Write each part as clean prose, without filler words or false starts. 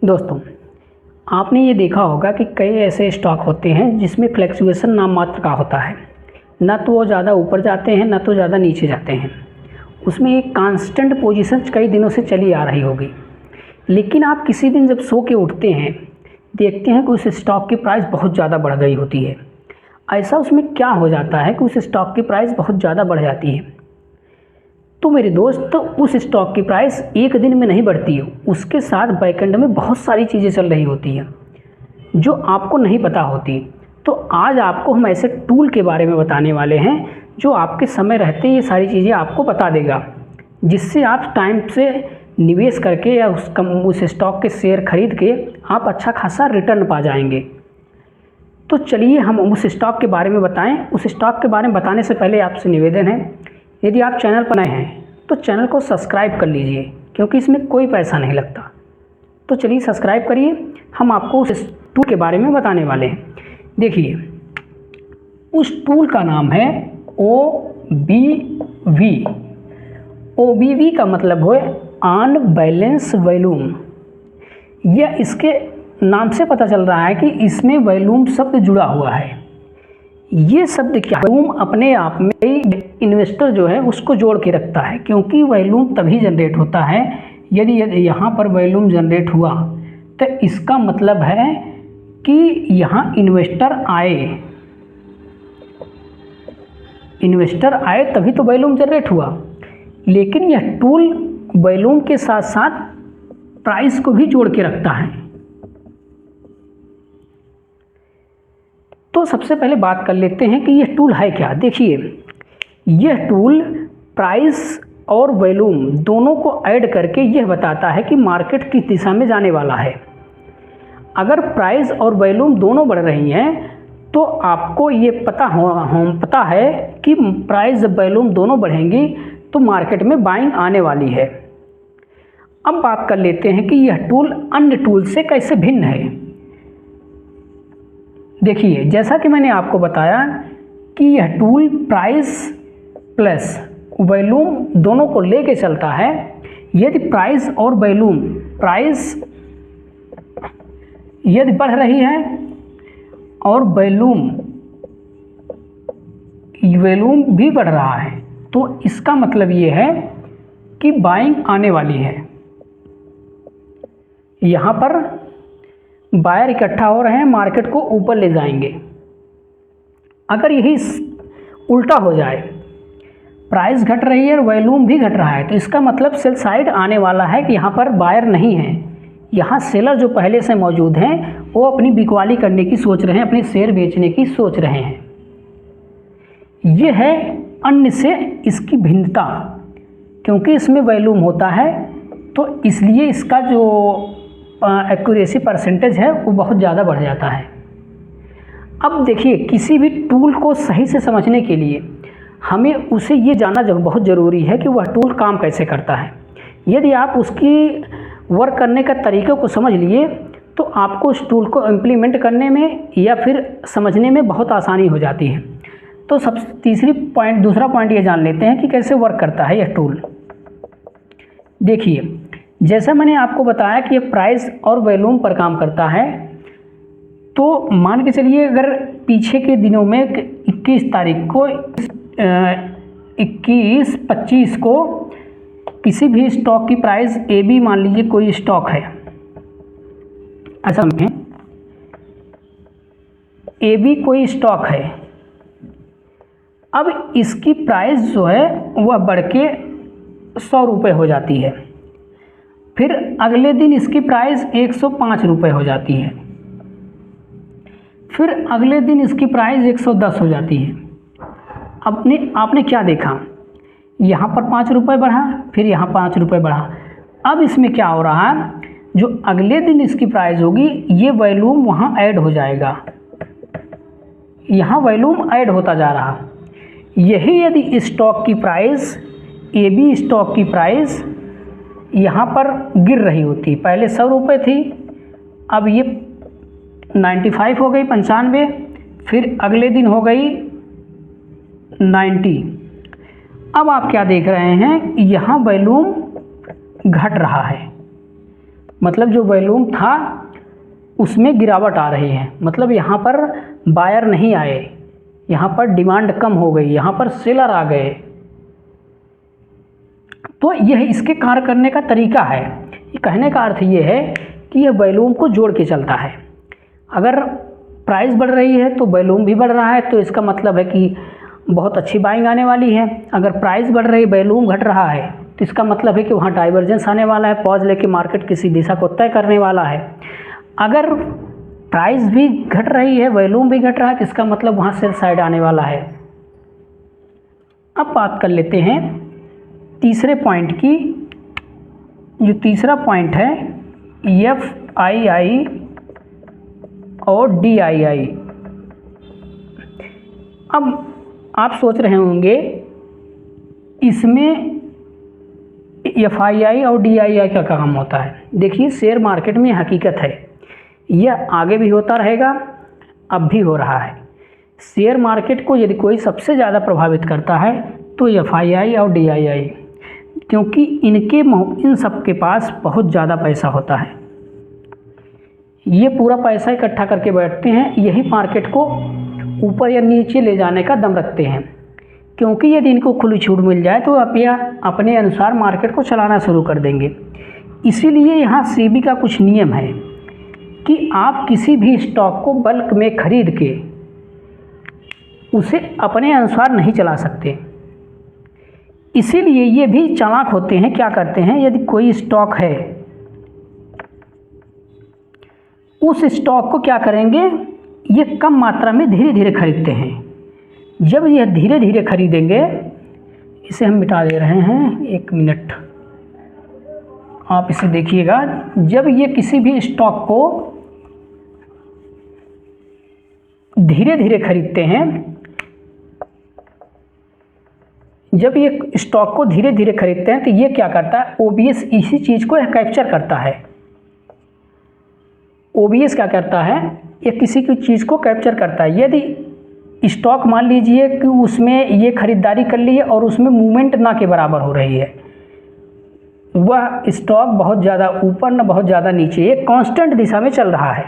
दोस्तों, आपने ये देखा होगा कि कई ऐसे स्टॉक होते हैं जिसमें फ्लैक्चुएशन नाम मात्र का होता है। ना तो वो ज़्यादा ऊपर जाते हैं, ना तो ज़्यादा नीचे जाते हैं। उसमें एक कांस्टेंट पोजीशन कई दिनों से चली आ रही होगी। लेकिन आप किसी दिन जब सो के उठते हैं, देखते हैं कि उस स्टॉक की प्राइस बहुत ज़्यादा बढ़ गई होती है। ऐसा उसमें क्या हो जाता है कि उस स्टॉक की प्राइस बहुत ज़्यादा बढ़ जाती है। तो मेरे दोस्त, तो उस स्टॉक की प्राइस एक दिन में नहीं बढ़ती है, उसके साथ बैकएंड में बहुत सारी चीज़ें चल रही होती हैं जो आपको नहीं पता होती। तो आज आपको हम ऐसे टूल के बारे में बताने वाले हैं जो आपके समय रहते ये सारी चीज़ें आपको बता देगा, जिससे आप टाइम से निवेश करके या उस स्टॉक के शेयर खरीद के आप अच्छा खासा रिटर्न पा जाएंगे। तो चलिए हम उस स्टॉक के बारे में बताएं। उस स्टॉक के बारे में बताने से पहले आपसे निवेदन है, यदि आप चैनल पर नए हैं तो चैनल को सब्सक्राइब कर लीजिए, क्योंकि इसमें कोई पैसा नहीं लगता। तो चलिए सब्सक्राइब करिए। हम आपको उस टूल के बारे में बताने वाले हैं। देखिए, उस टूल का नाम है OBV। OBV का मतलब है ऑन बैलेंस वॉल्यूम। यह इसके नाम से पता चल रहा है कि इसमें वॉल्यूम शब्द जुड़ा हुआ है। ये शब्द क्या है? वॉल्यूम अपने आप में इन्वेस्टर जो है उसको जोड़ के रखता है, क्योंकि वॉल्यूम तभी जनरेट होता है यदि यहाँ पर वॉल्यूम जनरेट हुआ तो इसका मतलब है कि यहाँ इन्वेस्टर आए तभी तो वॉल्यूम जनरेट हुआ। लेकिन यह टूल वॉल्यूम के साथ साथ प्राइस को भी जोड़ के रखता है। तो सबसे पहले बात कर लेते हैं कि यह टूल है क्या। देखिए, यह टूल प्राइस और वॉल्यूम दोनों को ऐड करके यह बताता है कि मार्केट किस दिशा में जाने वाला है। अगर प्राइस और वॉल्यूम दोनों बढ़ रही हैं तो आपको ये पता है कि प्राइस वॉल्यूम दोनों बढ़ेंगी तो मार्केट में बाइंग आने वाली है। अब बात कर लेते हैं कि यह टूल अन्य टूल से कैसे भिन्न है। देखिए, जैसा कि मैंने आपको बताया कि यह टूल प्राइस प्लस वॉल्यूम दोनों को लेके चलता है। यदि प्राइस और वॉल्यूम, प्राइस यदि बढ़ रही है और वॉल्यूम भी बढ़ रहा है तो इसका मतलब ये है कि बाइंग आने वाली है। यहाँ पर बायर इकट्ठा हो रहे हैं, मार्केट को ऊपर ले जाएंगे। अगर यही उल्टा हो जाए, प्राइस घट रही है और वॉल्यूम भी घट रहा है, तो इसका मतलब सेल साइड आने वाला है कि यहाँ पर बायर नहीं है। यहाँ सेलर जो पहले से मौजूद हैं वो अपनी बिकवाली करने की सोच रहे हैं, अपने शेयर बेचने की सोच रहे हैं। ये है अन्य से इसकी भिन्नता, क्योंकि इसमें वॉल्यूम होता है तो इसलिए इसका जो एक्यूरेसी परसेंटेज है वो बहुत ज़्यादा बढ़ जाता है। अब देखिए, किसी भी टूल को सही से समझने के लिए हमें उसे ये जानना बहुत ज़रूरी है कि वह टूल काम कैसे करता है। यदि आप उसकी वर्क करने का तरीक़े को समझ लिए तो आपको उस टूल को इम्प्लीमेंट करने में या फिर समझने में बहुत आसानी हो जाती है। तो दूसरा पॉइंट ये जान लेते हैं कि कैसे वर्क करता है यह टूल। देखिए, जैसा मैंने आपको बताया कि ये प्राइस और वॉल्यूम पर काम करता है, तो मान के चलिए अगर पीछे के दिनों में 21 तारीख को 21-25 को किसी भी स्टॉक की प्राइस AB, मान लीजिए कोई स्टॉक है, ऐसा में AB कोई स्टॉक है। अब इसकी प्राइस जो है वह बढ़ के 100 रुपये हो जाती है। फिर अगले दिन इसकी प्राइस 105 रुपये हो जाती है। फिर अगले दिन इसकी प्राइस 110 हो जाती है। आपने क्या देखा, यहाँ पर 5 रुपये बढ़ा, फिर यहाँ 5 रुपये बढ़ा। अब इसमें क्या हो रहा है, जो अगले दिन इसकी प्राइस होगी ये वॉल्यूम वहाँ ऐड हो जाएगा, यहाँ वॉल्यूम ऐड होता जा रहा। यही यदि स्टॉक की प्राइस AB स्टॉक की प्राइस यहाँ पर गिर रही होती, पहले 100 रुपये थी, अब ये 95 हो गई, 95, फिर अगले दिन हो गई 90। अब आप क्या देख रहे हैं, यहाँ वॉल्यूम घट रहा है, मतलब जो वॉल्यूम था उसमें गिरावट आ रही है, मतलब यहाँ पर बायर नहीं आए, यहाँ पर डिमांड कम हो गई, यहाँ पर सेलर आ गए। तो यह इसके कार्य करने का तरीका है। ये कहने का अर्थ ये है कि यह वॉल्यूम को जोड़ के चलता है। अगर प्राइस बढ़ रही है तो वॉल्यूम भी बढ़ रहा है, तो इसका मतलब है कि बहुत अच्छी बाइंग आने वाली है। अगर प्राइस बढ़ रही, वॉल्यूम घट रहा है, तो इसका मतलब है कि वहाँ डाइवर्जेंस आने वाला है, पॉज लेके मार्केट किसी दिशा को तय करने वाला है। अगर प्राइस भी घट रही है, वॉल्यूम भी घट रहा है, तो इसका मतलब वहाँ सेल साइड आने वाला है। अब बात कर लेते हैं तीसरे पॉइंट की। जो तीसरा पॉइंट है FII और DII। अब आप सोच रहे होंगे इसमें FII और DII का काम होता है। देखिए, शेयर मार्केट में हकीकत है, यह आगे भी होता रहेगा, अब भी हो रहा है। शेयर मार्केट को यदि कोई सबसे ज़्यादा प्रभावित करता है तो FII और DII, क्योंकि इन सब के पास बहुत ज़्यादा पैसा होता है। ये पूरा पैसा इकट्ठा करके बैठते हैं, यही मार्केट को ऊपर या नीचे ले जाने का दम रखते हैं। क्योंकि यदि इनको खुली छूट मिल जाए तो अपने अनुसार मार्केट को चलाना शुरू कर देंगे। इसीलिए यहाँ सेबी का कुछ नियम है कि आप किसी भी स्टॉक को बल्क में खरीद के उसे अपने अनुसार नहीं चला सकते। इसीलिए ये भी चालाक होते हैं। क्या करते हैं, यदि कोई स्टॉक है, उस स्टॉक को क्या करेंगे, ये कम मात्रा में धीरे धीरे खरीदते हैं। जब यह धीरे धीरे खरीदेंगे, इसे हम मिटा दे रहे हैं, 1 मिनट आप इसे देखिएगा। जब ये किसी भी स्टॉक को धीरे धीरे खरीदते हैं, जब ये स्टॉक को धीरे धीरे खरीदते हैं, तो ये क्या करता है, OBS इसी चीज़ को कैप्चर करता है। OBS क्या करता है, ये किसी की चीज़ को कैप्चर करता है। यदि स्टॉक मान लीजिए कि उसमें ये खरीदारी कर ली है और उसमें मूवमेंट ना के बराबर हो रही है, वह स्टॉक बहुत ज़्यादा ऊपर न बहुत ज़्यादा नीचे, एक कांस्टेंट दिशा में चल रहा है।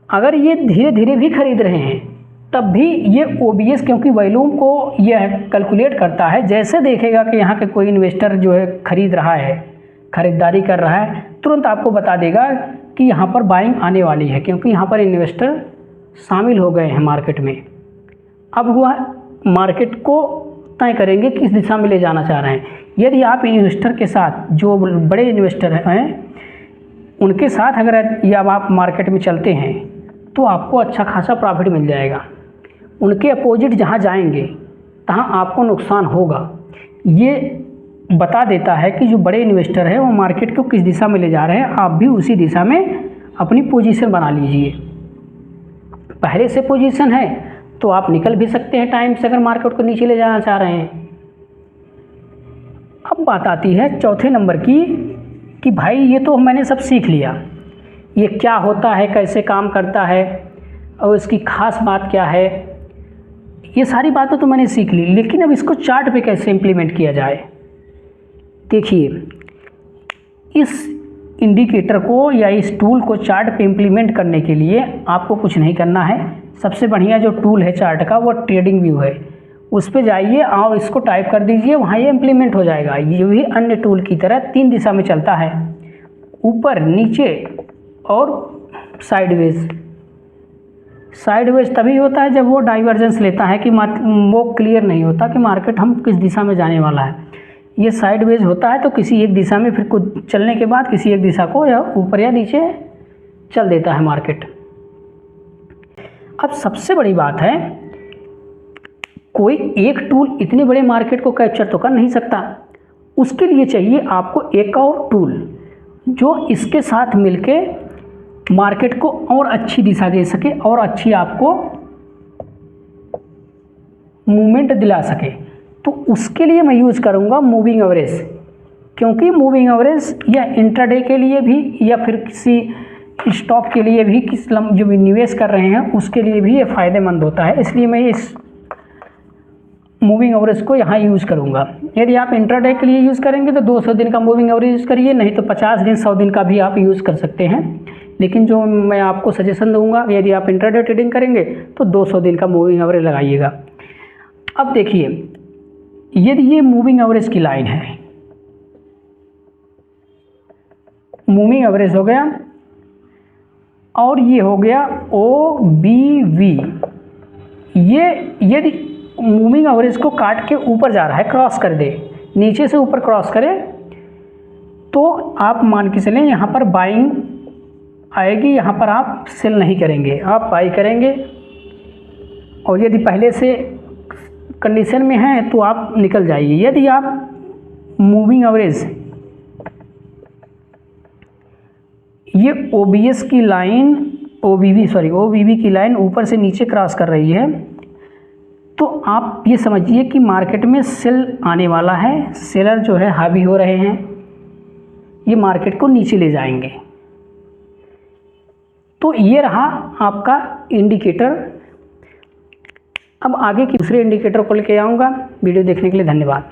अगर ये धीरे धीरे भी खरीद रहे हैं तब भी ये OBS, क्योंकि वॉल्यूम को यह कैलकुलेट करता है, जैसे देखेगा कि यहाँ के कोई इन्वेस्टर जो है खरीद रहा है, खरीदारी कर रहा है, तुरंत आपको बता देगा कि यहाँ पर बाइंग आने वाली है, क्योंकि यहाँ पर इन्वेस्टर शामिल हो गए हैं मार्केट में। अब वह मार्केट को तय करेंगे किस दिशा में ले जाना चाह रहे हैं। यदि आप इन्वेस्टर के साथ, जो बड़े इन्वेस्टर हैं उनके साथ अगर या आप मार्केट में चलते हैं तो आपको अच्छा खासा प्रॉफिट मिल जाएगा। उनके अपोजिट जहाँ जाएंगे तहाँ आपको नुकसान होगा। ये बता देता है कि जो बड़े इन्वेस्टर है वो मार्केट को किस दिशा में ले जा रहे हैं, आप भी उसी दिशा में अपनी पोजीशन बना लीजिए। पहले से पोजीशन है तो आप निकल भी सकते हैं टाइम से, अगर मार्केट को नीचे ले जाना चाह रहे हैं। अब बात आती है चौथे नंबर की कि भाई ये तो मैंने सब सीख लिया, ये क्या होता है, कैसे काम करता है और इसकी ख़ास बात क्या है, ये सारी बातें तो मैंने सीख ली, लेकिन अब इसको चार्ट पे कैसे इम्प्लीमेंट किया जाए। देखिए, इस इंडिकेटर को या इस टूल को चार्ट पे इम्प्लीमेंट करने के लिए आपको कुछ नहीं करना है। सबसे बढ़िया जो टूल है चार्ट का वो ट्रेडिंग व्यू है, उस पे जाइए और इसको टाइप कर दीजिए, वहाँ ये इम्प्लीमेंट हो जाएगा। ये भी अन्य टूल की तरह 3 दिशा में चलता है, ऊपर, नीचे और साइडवेज। साइडवेज तभी होता है जब वो डाइवर्जेंस लेता है कि वो क्लियर नहीं होता कि मार्केट हम किस दिशा में जाने वाला है। ये साइडवेज होता है तो किसी एक दिशा में फिर कुछ चलने के बाद किसी एक दिशा को या ऊपर या नीचे चल देता है मार्केट। अब सबसे बड़ी बात है, कोई एक टूल इतने बड़े मार्केट को कैप्चर तो कर नहीं सकता, उसके लिए चाहिए आपको एक और टूल जो इसके साथ मिलके मार्केट को और अच्छी दिशा दे सके और अच्छी आपको मूवमेंट दिला सके। तो उसके लिए मैं यूज़ करूँगा मूविंग एवरेज, क्योंकि मूविंग एवरेज या इंट्राडे के लिए भी या फिर किसी स्टॉक के लिए भी, जो भी निवेश कर रहे हैं उसके लिए भी ये फ़ायदेमंद होता है। इसलिए मैं इस मूविंग एवरेज को यहाँ यूज़ करूँगा। यदि आप इंट्राडे के लिए यूज़ करेंगे तो 200 दिन का मूविंग एवरेज यूज़ करिए, नहीं तो 50 दिन 100 दिन का भी आप यूज़ कर सकते हैं। लेकिन जो मैं आपको सजेशन दूंगा, यदि आप इंट्राडे ट्रेडिंग करेंगे तो 200 दिन का मूविंग एवरेज लगाइएगा। अब देखिए, यदि ये मूविंग एवरेज की लाइन है, मूविंग एवरेज हो गया और ये हो गया OBV, ये यदि मूविंग एवरेज को काट के ऊपर जा रहा है, क्रॉस कर दे, नीचे से ऊपर क्रॉस करे, तो आप मान के चलें यहाँ पर बाइंग आएगी, यहाँ पर आप सेल नहीं करेंगे, आप बाई करेंगे। और यदि पहले से कंडीशन में है तो आप निकल जाइए। यदि आप मूविंग एवरेज ये OBS की लाइन, OBV की लाइन ऊपर से नीचे क्रॉस कर रही है, तो आप ये समझिए कि मार्केट में सेल आने वाला है, सेलर जो है हावी हो रहे हैं, ये मार्केट को नीचे ले जाएंगे। तो ये रहा आपका इंडिकेटर। अब आगे की दूसरे इंडिकेटर को लेके आऊँगा। वीडियो देखने के लिए धन्यवाद।